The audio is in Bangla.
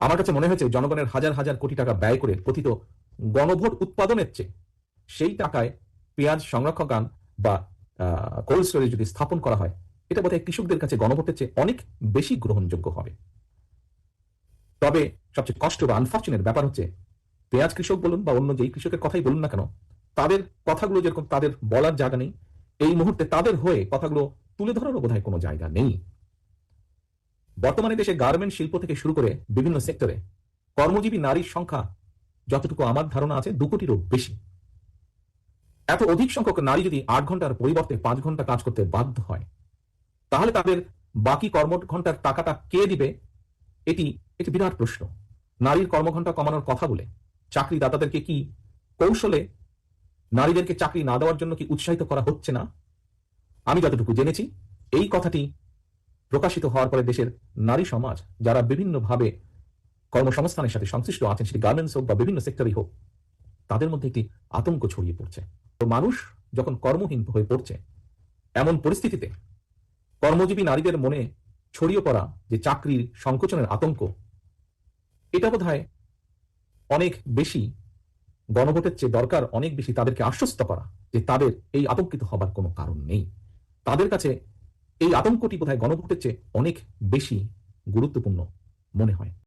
আমার কাছে মনে হয়েছে জনগণের হাজার হাজার কোটি টাকা ব্যয় করে কথিত গণভোট উৎপাদনের চেয়ে সেই টাকায় পেঁয়াজ সংরক্ষণাগার বা কোল্ড স্টোরেজ যদি স্থাপন করা হয়, এটা বোধহয় কৃষকদের কাছে গণভোটের চেয়ে অনেক বেশি গ্রহণযোগ্য হবে। তবে সবচেয়ে কষ্ট বা আনফর্চুনেট ব্যাপার হচ্ছে, পেঁয়াজ কৃষক বলুন বা অন্য যেই কৃষকের কথাই বলুন না কেন, তাদের কথাগুলো যেরকম তাদের বলার জায়গা নেই, এই মুহূর্তে তাদের হয়ে কথাগুলো তুলে ধরারও বোধহয় কোনো জায়গা নেই। বর্তমানে দেশে গার্মেন্ট শিল্প থেকে শুরু করে বিভিন্ন সেক্টরে কর্মজীবী নারীর সংখ্যা যতটুকু আমার ধারণা আছে 2 কোটিরও বেশি। এত অধিক সংখ্যক নারী যদি 8 ঘন্টার পরিবর্তে 5 ঘন্টা কাজ করতে বাধ্য হয়, তাহলে তাদের বাকি কর্মঘণ্টার টাকাটা কে দিবে? এটি একটি বিরাট প্রশ্ন। নারীর কর্মঘণ্টা কমানোর কথা বলে চাকরিদাতাদেরকে কি কৌশলে নারীদেরকে চাকরি না দেওয়ার জন্য কি উৎসাহিত করা হচ্ছে না? আমি যতটুকু জেনেছি, এই কথাটি প্রকাশিত হওয়ার পরে দেশের নারী সমাজ, যারা বিভিন্নভাবে কর্মসংস্থানের সাথে সংশ্লিষ্ট আছেন, সেটি গার্মেন্টস হোক বা বিভিন্ন সেক্টরই হোক, তাদের মধ্যে একটি আতঙ্ক ছড়িয়ে পড়ছে। তো মানুষ যখন কর্মহীন হয়ে পড়ছে, এমন পরিস্থিতিতে কর্মজীবী নারীদের মনে ছড়িয়ে পড়া যে চাকরির সংকোচনের আতঙ্ক, এটা বোধহয় অনেক বেশি গণভোটের চেয়ে দরকার অনেক বেশি তাদেরকে আশ্বস্ত করা যে তাদের এই আতঙ্কিত হবার কোনো কারণ নেই। তাদের কাছে এই আতঙ্কটি বোধহয় গণভোটের চেয়ে অনেক বেশি গুরুত্বপূর্ণ মনে হয়।